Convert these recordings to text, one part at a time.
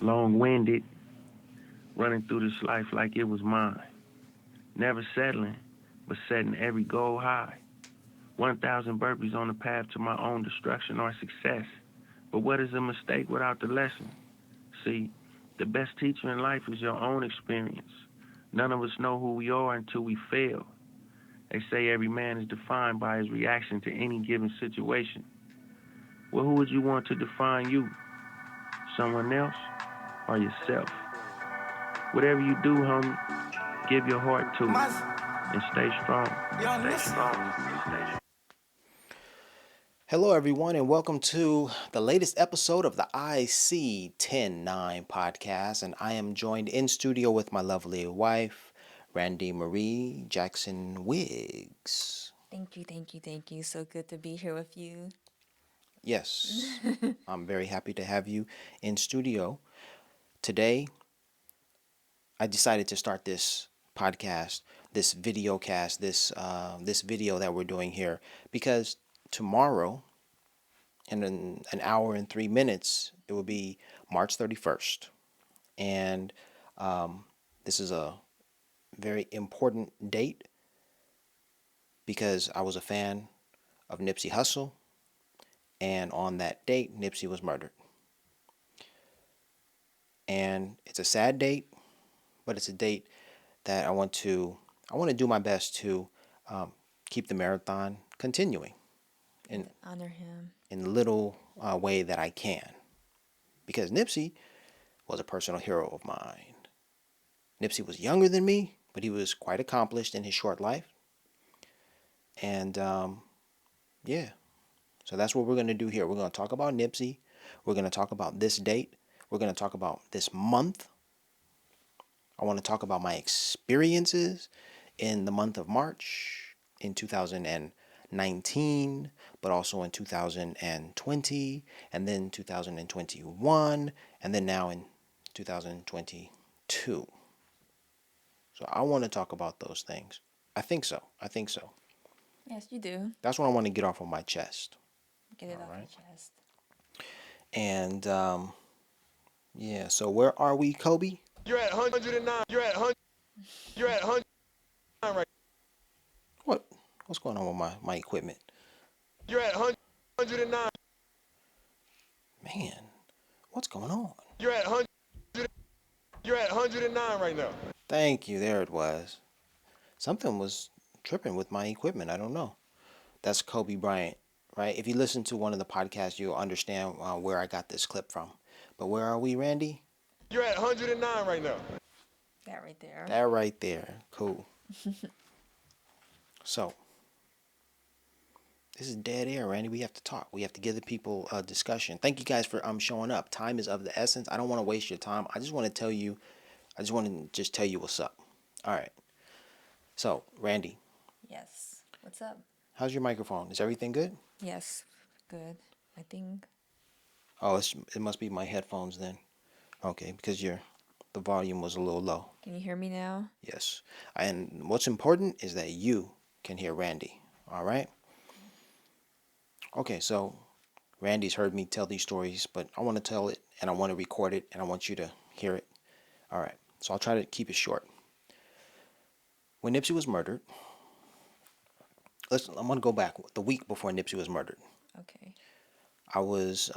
long-winded, running through this life like it was mine. Never settling, but setting every goal high. 1,000 burpees on the path to my own destruction or success. But what is a mistake without the lesson? See, the best teacher in life is your own experience. None of us know who we are until we fail. They say every man is defined by his reaction to any given situation. Well, who would you want to define you? Someone else or yourself? Whatever you do, homie, give your heart to it and stay strong. Stay strong. Stay strong. Hello, everyone, and welcome to the latest episode of the iSee109 podcast. And I am joined in studio with my lovely wife, Randy Marie Jackson Wiggs. Thank you. So good to be here with you. Yes, I'm very happy to have you in studio. Today, I decided to start this podcast, this video cast, this video that we're doing here, because tomorrow, in an hour and 3 minutes, it will be March 31st. And this is a very important date because I was a fan of Nipsey Hussle. And on that date, Nipsey was murdered. And it's a sad date, but it's a date that I want to do my best to keep the marathon continuing And honor him in the little way that I can. Because Nipsey was a personal hero of mine. Nipsey was younger than me, but he was quite accomplished in his short life. And yeah, so that's what we're going to do here. We're going to talk about Nipsey. We're going to talk about this date. We're going to talk about this month. I want to talk about my experiences in the month of March in 2019, but also in 2020, and then 2021, and then now in 2022. So I want to talk about those things. I think so. Yes, you do. That's what I want to get off of my chest. Get it off your chest. And yeah, so where are we, Kobe? You're at 109. You're at 100. You're at 109 right. What's going on with my equipment? You're at 109. Man, what's going on? You're at 100. You're at 109 right now. Thank you. There it was. Something was tripping with my equipment. I don't know. That's Kobe Bryant, right? If you listen to one of the podcasts, you'll understand where I got this clip from. But where are we, Randy? You're at 109 right now. That right there. That right there. Cool. So, this is dead air, Randy. We have to talk. We have to give the people a discussion. Thank you guys for showing up. Time is of the essence. I don't want to waste your time. I just want to tell you what's up. All right. So, Randy. Yes. What's up? How's your microphone? Is everything good? Yes. Good. I think. Oh, it must be my headphones then. Okay, because the volume was a little low. Can you hear me now? Yes. And what's important is that you can hear Randy. All right? Okay, so Randy's heard me tell these stories, but I want to tell it and I want to record it and I want you to hear it. All right. So I'll try to keep it short. When Nipsey was murdered, I'm going to go back the week before Nipsey was murdered. Okay. I was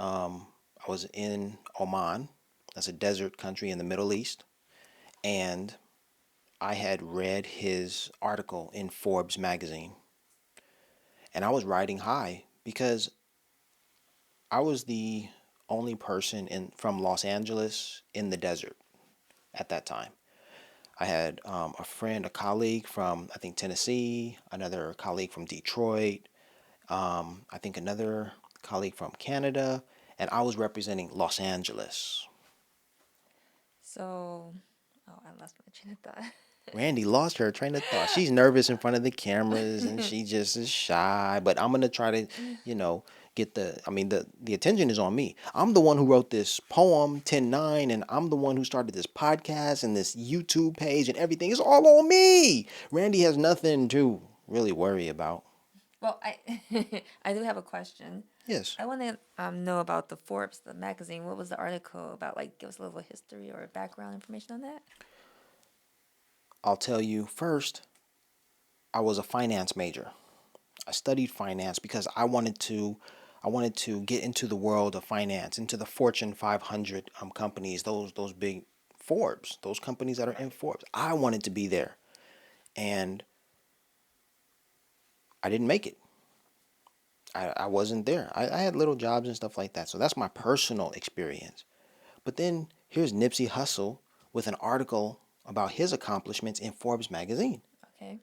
in Oman. That's a desert country in the Middle East. And I had read his article in Forbes magazine. And I was riding high because I was the only person from Los Angeles in the desert at that time. I had a friend, a colleague from, I think, Tennessee, another colleague from Detroit, I think another colleague from Canada, and I was representing Los Angeles. So, I lost my train of thought. Randy lost her train of thought. She's nervous in front of the cameras and she just is shy, but I'm going to try to, get the attention is on me. I'm the one who wrote this poem 10-9 and I'm the one who started this podcast and this YouTube page and everything. It's all on me. Randy has nothing to really worry about. Well, I I do have a question. Yes. I want to know about the Forbes, the magazine. What was the article about? Like, give us a little history or background information on that. I'll tell you first, I was a finance major. I studied finance because I wanted to get into the world of finance, into the Fortune 500 companies, those big Forbes, those companies that are in Forbes. I wanted to be there, and I didn't make it. I wasn't there. I had little jobs and stuff like that. So that's my personal experience. But then here's Nipsey Hussle with an article about his accomplishments in Forbes magazine. Okay.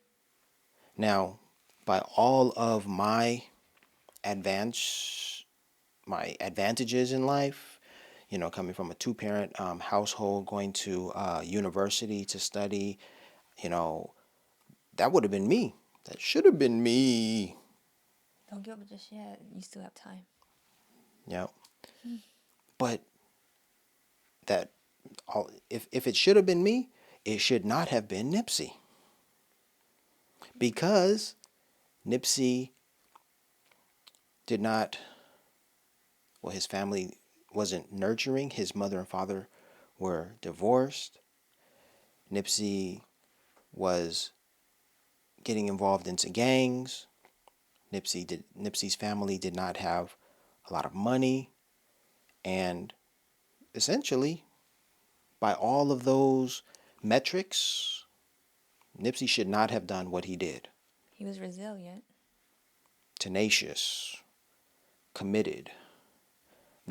Now, by all of my advantages in life, coming from a two-parent household, going to university to study, that would have been me. That should have been me. Don't give up just yet. You still have time. Yeah. But that, if it should have been me, it should not have been Nipsey. Because Nipsey did not, his family wasn't nurturing. His mother and father were divorced. Nipsey was getting involved into gangs. Nipsey's family did not have a lot of money, and essentially, by all of those metrics, Nipsey should not have done what he did. He was resilient. Tenacious, committed,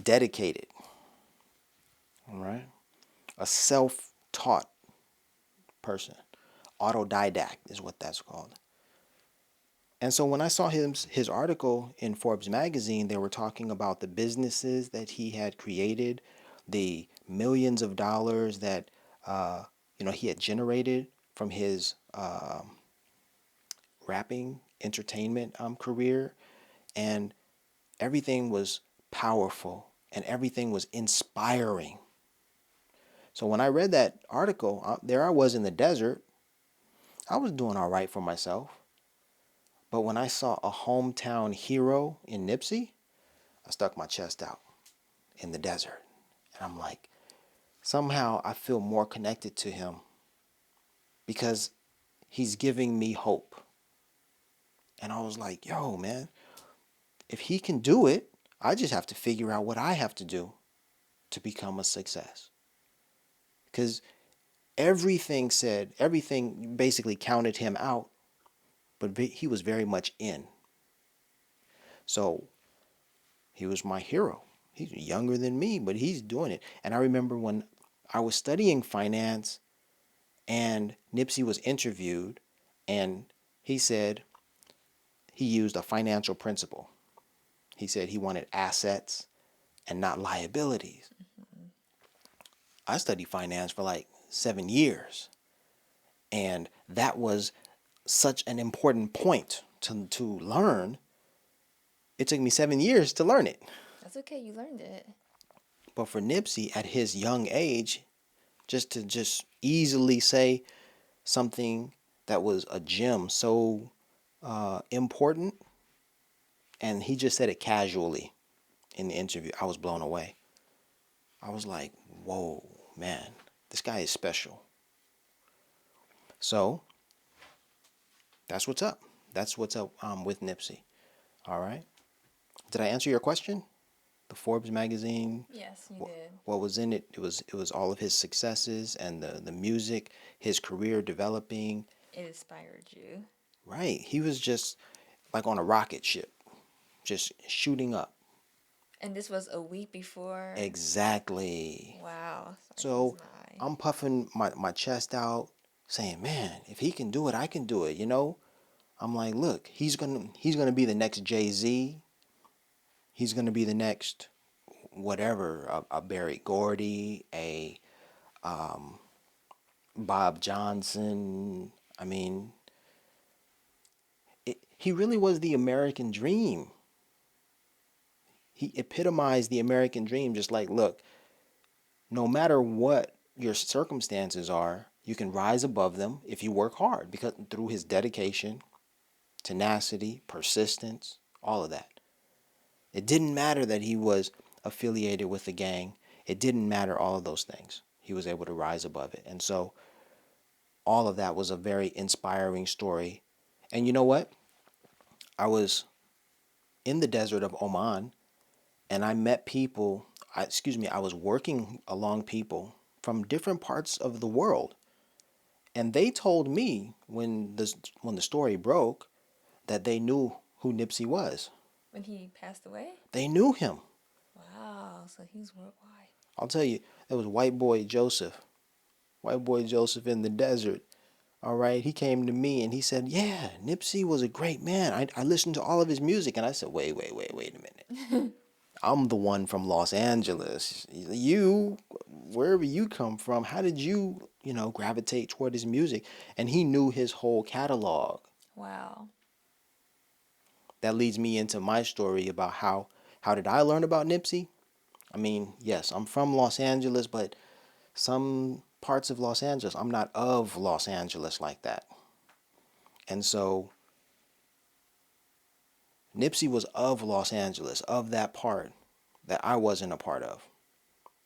dedicated. All right, a self-taught person. Autodidact is what that's called. And so when I saw his article in Forbes magazine, they were talking about the businesses that he had created, the millions of dollars that he had generated from his rapping entertainment career, and everything was powerful and everything was inspiring. So when I read that article, there I was in the desert. I was doing all right for myself. But when I saw a hometown hero in Nipsey, I stuck my chest out in the desert. And I'm like, somehow I feel more connected to him because he's giving me hope. And I was like, yo, man, if he can do it, I just have to figure out what I have to do to become a success. Because everything basically counted him out, but he was very much in. So he was my hero. He's younger than me, but he's doing it. And I remember when I was studying finance and Nipsey was interviewed, and he said he used a financial principle. He said he wanted assets and not liabilities. Mm-hmm. I studied finance for like 7 years, and that was such an important point to learn. It took me 7 years to learn it. That's okay. You learned it. But for Nipsey at his young age, just easily say something that was a gem so important, and he just said it casually in the interview, I was blown away. I was like, whoa, man, this guy is special. So that's what's up. That's what's up with Nipsey. All right. Did I answer your question? The Forbes magazine. Yes, you did. What was in it? It was all of his successes and the music, his career developing. It inspired you. Right. He was just like on a rocket ship, just shooting up. And this was a week before? Exactly. Wow. So I'm puffing my chest out, saying, man, if he can do it, I can do it, I'm like, look, he's gonna be the next Jay-Z. He's gonna be the next whatever, a Barry Gordy, a Bob Johnson. I mean, he really was the American dream. He epitomized the American dream, just like, look, no matter what your circumstances are, you can rise above them if you work hard, because through his dedication, tenacity, persistence, all of that. It didn't matter that he was affiliated with the gang. It didn't matter all of those things. He was able to rise above it. And so all of that was a very inspiring story. And you know what? I was in the desert of Oman and I met people, I was working along people from different parts of the world. And they told me when the story broke that they knew who Nipsey was. When he passed away? They knew him. Wow, so he's worldwide. I'll tell you, there was white boy Joseph in the desert. All right, he came to me and he said, "Yeah, Nipsey was a great man. I listened to all of his music." And I said, "Wait a minute. I'm the one from Los Angeles. You, wherever you come from, how did you, gravitate toward his music?" And he knew his whole catalog. Wow. That leads me into my story about how did I learn about Nipsey? I mean, yes, I'm from Los Angeles, but some parts of Los Angeles, I'm not of Los Angeles like that. And so Nipsey was of Los Angeles, of that part that I wasn't a part of.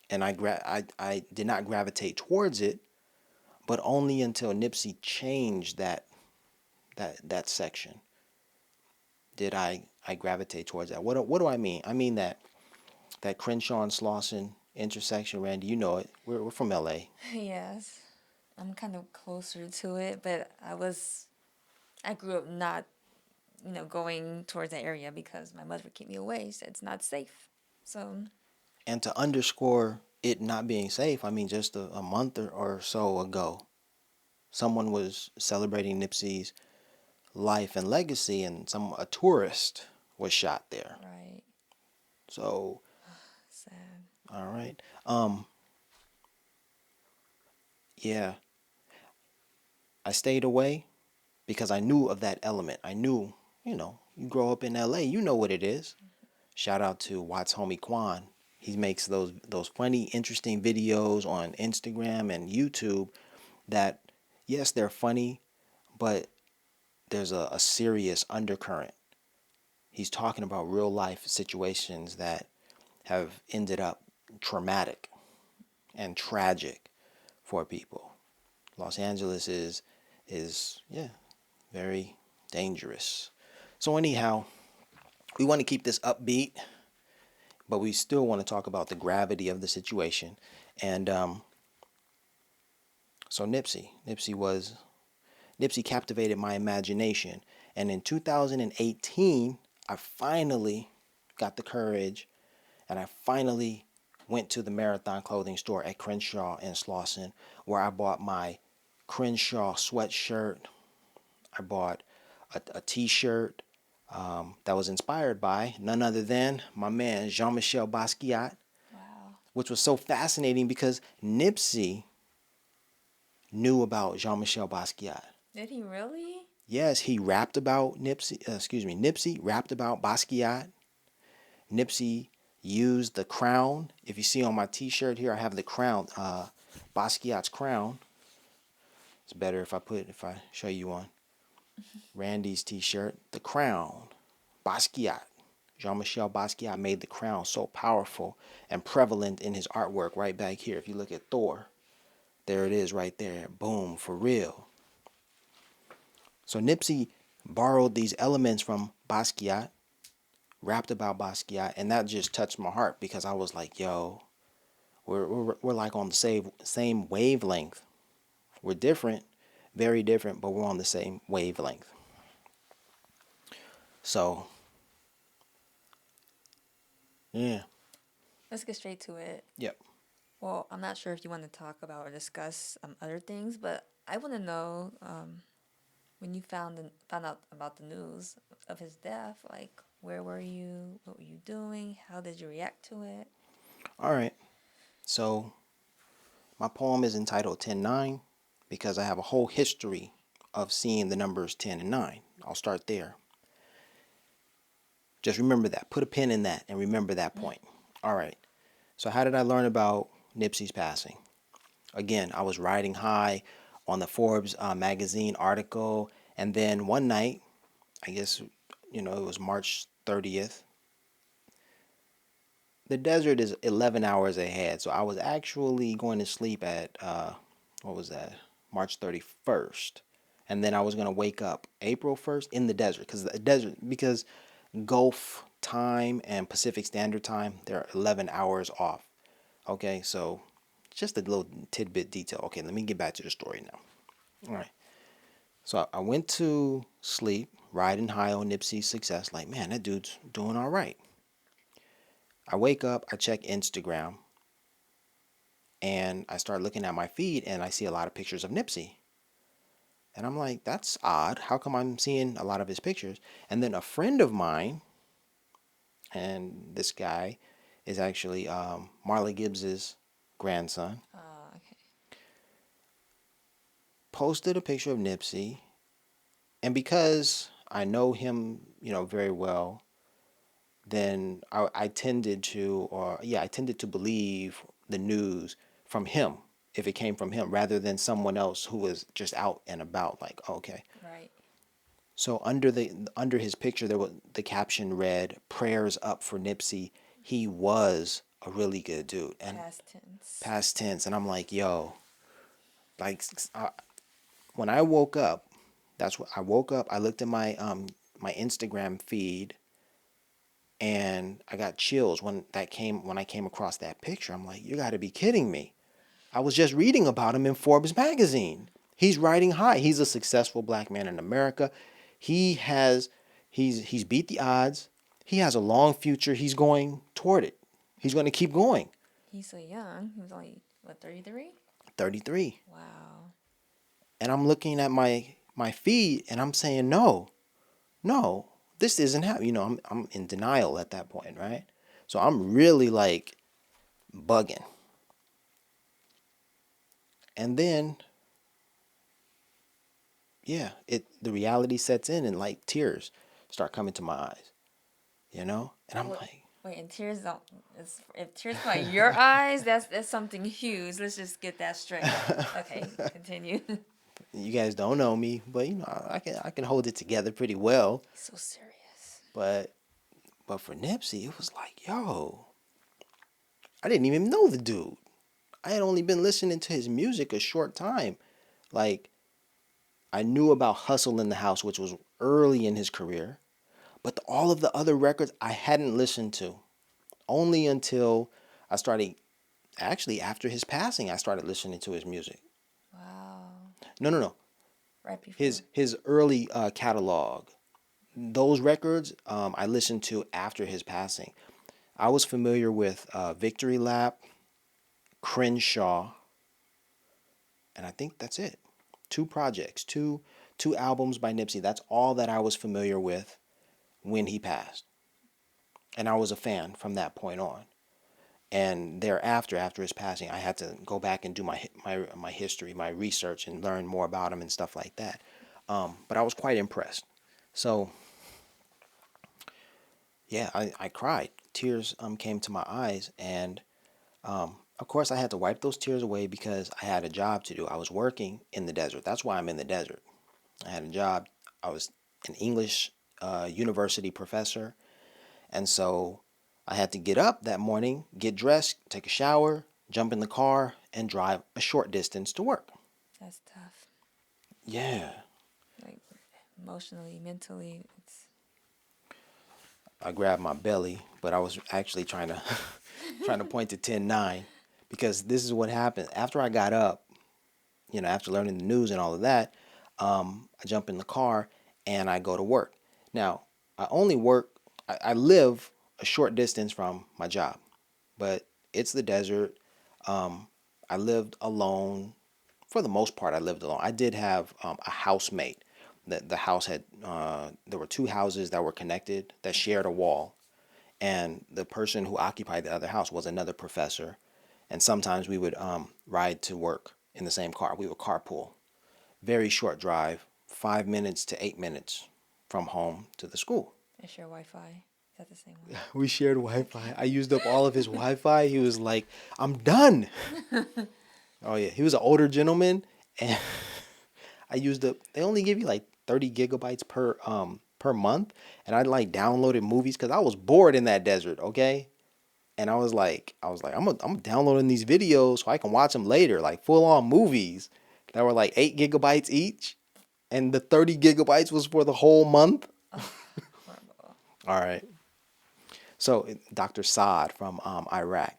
And I did not gravitate towards it, but only until Nipsey changed that section did I gravitate towards that. What do I mean? I mean that Crenshaw and Slauson intersection, Randy, you know it. We're from LA. Yes. I'm kind of closer to it, but I grew up not, going towards that area because my mother would keep me away. Said it's not safe. So. And to underscore it not being safe, I mean, just a month or so ago, someone was celebrating Nipsey's life and legacy, and a tourist was shot there. Right. So, Sad. all right. Yeah, I stayed away because I knew of that element. I knew, you grow up in LA, you know what it is. Shout out to Watts homie Quan. He makes those funny, interesting videos on Instagram and YouTube that, yes, they're funny, but there's a serious undercurrent. He's talking about real life situations that have ended up traumatic and tragic for people. Los Angeles is very dangerous. So anyhow, we want to keep this upbeat, but we still want to talk about the gravity of the situation. And so Nipsey captivated my imagination. And in 2018, I finally got the courage and I finally went to the Marathon clothing store at Crenshaw and Slauson, where I bought my Crenshaw sweatshirt. I bought a t-shirt that was inspired by none other than my man Jean-Michel Basquiat. Wow. Which was so fascinating because Nipsey knew about Jean-Michel Basquiat. Did he really? Yes, he rapped about Nipsey rapped about Basquiat. Nipsey used the crown. If you see on my t-shirt here, I have the crown, Basquiat's crown. It's better if I show you on Randy's t-shirt, the crown, Basquiat. Jean-Michel Basquiat made the crown so powerful and prevalent in his artwork right back here. If you look at Thor, there it is right there. Boom, for real. So Nipsey borrowed these elements from Basquiat, rapped about Basquiat, and that just touched my heart because I was like, yo, we're like on the same wavelength. We're different, very different, but we're on the same wavelength. So, yeah. Let's get straight to it. Yep. Well, I'm not sure if you want to talk about or discuss other things, but I want to know when you found out about the news of his death, like where were you? What were you doing? How did you react to it? All right. So, my poem is entitled 10-9 because I have a whole history of seeing the numbers 10 and 9. I'll start there. Just remember that. Put a pin in that and remember that point. All right. So how did I learn about Nipsey's passing? Again, I was riding high on the Forbes magazine article. And then one night, I guess, it was March 30th. the desert is 11 hours ahead. So I was actually going to sleep at, what was that? March 31st. And then I was going to wake up April 1st in the desert because Gulf time and Pacific Standard Time, they're 11 hours off. Okay, so just a little tidbit detail. Okay, let me get back to the story now. All right. So I went to sleep, riding high on Nipsey's success. Like, man, that dude's doing all right. I wake up, I check Instagram, and I start looking at my feed, and I see a lot of pictures of Nipsey. And I'm like, that's odd. How come I'm seeing a lot of his pictures? And then a friend of mine, and this guy is actually Marley Gibbs's grandson, Okay. posted a picture of Nipsey. And because I know him, very well, then I tended to believe the news from him if it came from him rather than someone else who was just out and about. Like, okay. Right. So under his picture, there was the caption read, "Prayers up for Nipsey. He was a really good dude." And Past tense. past tense, and I'm like, yo, like when I woke up, that's what I woke up. I looked at my Instagram feed, and I got chills when I came across that picture. I'm like, you got to be kidding me. I was just reading about him in Forbes magazine. He's riding high. He's a successful black man in America. He's beat the odds. He has a long future. He's going toward it. He's going to keep going. He's so young. He was only, what, 33? 33. Wow. And I'm looking at my feed and I'm saying, no, this isn't happening. I'm in denial at that point, right? So I'm really like bugging. And then, yeah, the reality sets in and like tears start coming to my eyes, And I'm Wait, like, wait, and tears don't. If tears come out your eyes, that's something huge. Let's just get that straight. Okay, continue. you guys don't know me, but I can hold it together pretty well. So serious. But for Nipsey, it was like, yo, I didn't even know the dude. I had only been listening to his music a short time. Like, I knew about Hustle in the House, which was early in his career, but all of the other records I hadn't listened to. Only until I started, actually after his passing, I started listening to his music. Wow. No. Right before. His early catalog. Those records I listened to after his passing. I was familiar with Victory Lap, Crenshaw, and I think that's it. 2 projects, two albums by Nipsey. That's all that I was familiar with when he passed. And I was a fan from that point on. And thereafter, after his passing, I had to go back and do my history, my research, and learn more about him and stuff like that. But I was quite impressed. So, yeah, I cried. Tears came to my eyes, and of course, I had to wipe those tears away because I had a job to do. I was working in the desert. That's why I'm in the desert. I had a job. I was an English university professor. And so I had to get up that morning, get dressed, take a shower, jump in the car, and drive a short distance to work. That's tough. Yeah. Like emotionally, mentally, it's. I grabbed my belly, but I was actually trying to point to 10-9 because this is what happened. After I got up, after learning the news and all of that, I jump in the car and I go to work. Now, I live a short distance from my job, but it's the desert. I lived alone. For the most part, I lived alone. I did have a housemate. The house had, there were 2 houses that were connected that shared a wall. And the person who occupied the other house was another professor. And sometimes we would ride to work in the same car. We would carpool. Very short drive, 5 minutes to 8 minutes from home to the school. I share Wi-Fi. Is that the same one? We shared Wi-Fi. I used up all of his Wi-Fi. He was like, I'm done. Oh, yeah. He was an older gentleman. And I used up, they only give you like 30 gigabytes per month. And I like downloaded movies because I was bored in that desert, okay? And I'm downloading these videos so I can watch them later, like full on movies that were like 8 GB each, and the 30 GB was for the whole month. Horrible. All right. So Dr. Saad from Iraq.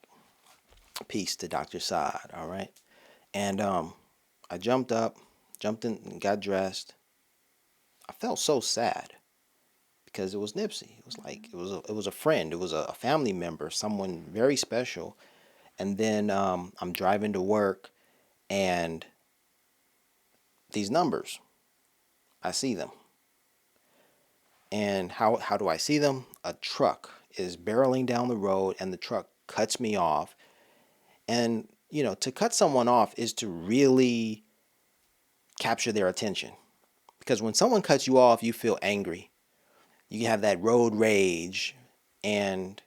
Peace to Dr. Saad. All right. And I jumped in, got dressed. I felt so sad because it was Nipsey. It was like it was a friend. It was a family member, someone very special. And then I'm driving to work, and these numbers, I see them. And how do I see them? A truck is barreling down the road, and the truck cuts me off. And to cut someone off is to really capture their attention, because when someone cuts you off, you feel angry. You have that road rage, and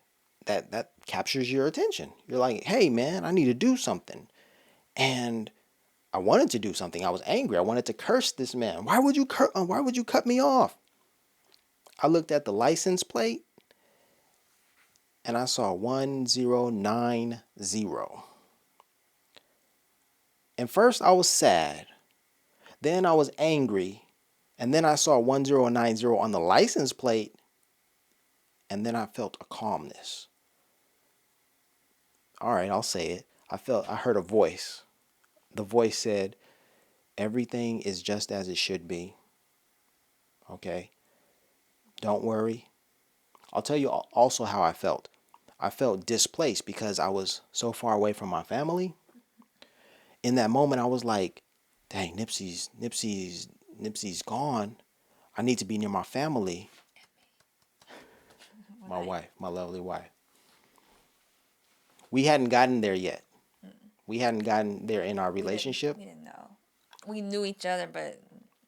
that captures your attention. You're like, hey man, I need to do something. And I wanted to do something. I was angry. I wanted to curse this man. Why would you cut me off? I looked at the license plate, and I saw 1090. And first I was sad. Then I was angry. And then I saw 1090 on the license plate. And then I felt a calmness. All right, I'll say it. I heard a voice. The voice said, everything is just as it should be. Okay? Don't worry. I'll tell you also how I felt. I felt displaced because I was so far away from my family. In that moment, I was like, dang, Nipsey's gone. I need to be near my family. My wife, my lovely wife. We hadn't gotten there yet. We hadn't gotten there in our relationship. We didn't know. We knew each other, but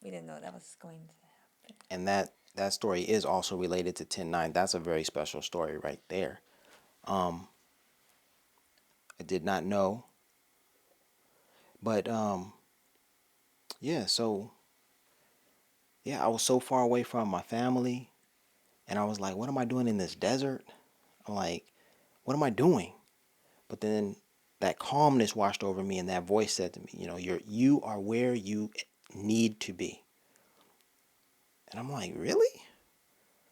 we didn't know that was going to happen. And that story is also related to 10-9. That's a very special story right there. I did not know. But yeah, so I was so far away from my family, and I was like, what am I doing in this desert? I'm like, what am I doing? But then that calmness washed over me, and that voice said to me, you are where you need to be. And I'm like, really?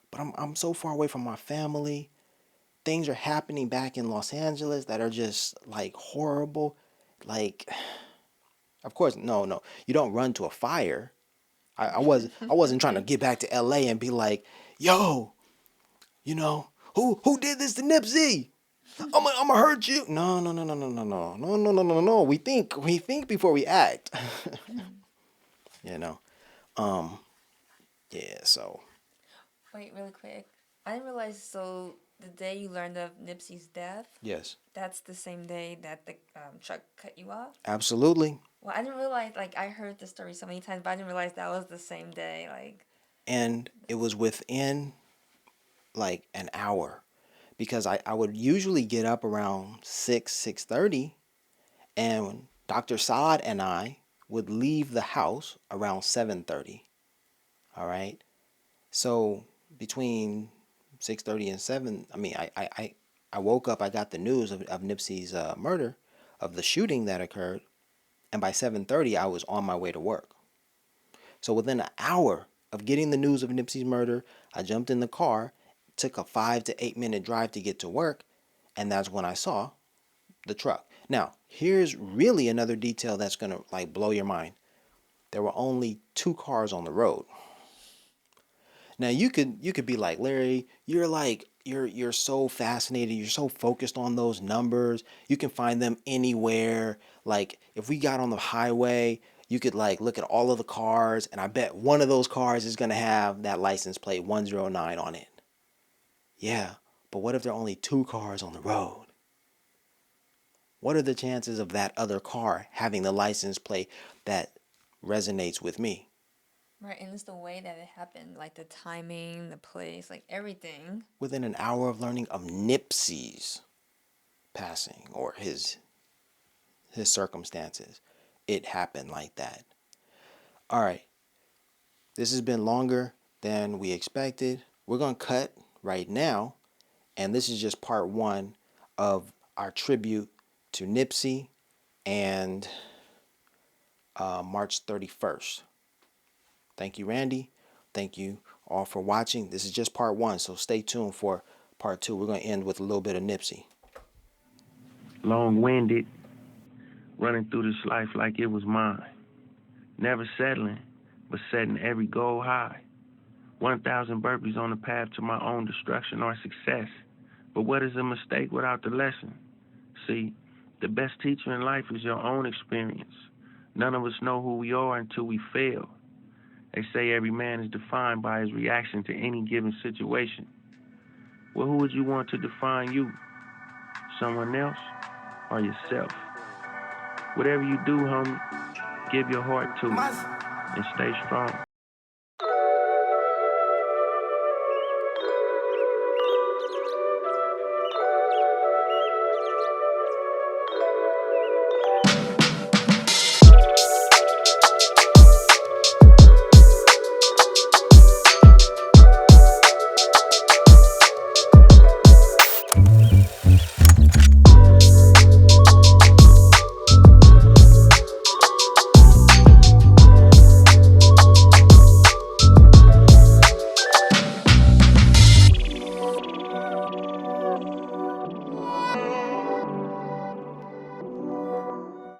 But I'm so far away from my family. Things are happening back in Los Angeles that are just like horrible. Like, of course, no, you don't run to a fire. I wasn't trying to get back to LA and be like, yo, who did this to Nipsey? I'm gonna hurt you. No. We think before we act. you know. Yeah, so Wait, really quick. I didn't realize. So the day you learned of Nipsey's death, yes. that's the same day that the truck cut you off. Absolutely. Well, I didn't realize. Like, I heard the story so many times, but I didn't realize that was the same day. Like, And it was within like an hour, because I would usually get up around 6:30, and Dr. Saad and I would leave the house around 7:30. All right. So between 6:30 and 7, I mean, I woke up, I got the news of Nipsey's murder, of the shooting that occurred, and by 7:30 I was on my way to work. So within an hour of getting the news of Nipsey's murder, I jumped in the car, took a 5 to 8 minute drive to get to work, and that's when I saw the truck. Now, here's really another detail that's going to like blow your mind. There were only 2 cars on the road. Now you could be like, Larry, you're so fascinated, you're so focused on those numbers. You can find them anywhere. Like if we got on the highway, you could like look at all of the cars, and I bet one of those cars is gonna have that license plate 109 on it. Yeah, but what if there are only 2 cars on the road? What are the chances of that other car having the license plate that resonates with me? right, and it's the way that it happened, like the timing, the place, like everything. Within an hour of learning of Nipsey's passing, or his circumstances, it happened like that. All right, this has been longer than we expected. We're going to cut right now, and this is just part 1 of our tribute to Nipsey and March 31st. Thank you, Randy. Thank you all for watching. This is just part one, so stay tuned for part two. We're going to end with a little bit of Nipsey. Long-winded, running through this life like it was mine. Never settling, but setting every goal high. 1,000 burpees on the path to my own destruction or success. But what is a mistake without the lesson? See, the best teacher in life is your own experience. None of us know who we are until we fail. They say every man is defined by his reaction to any given situation. Well, who would you want to define you? Someone else or yourself? Whatever you do, homie, give your heart to it and stay strong.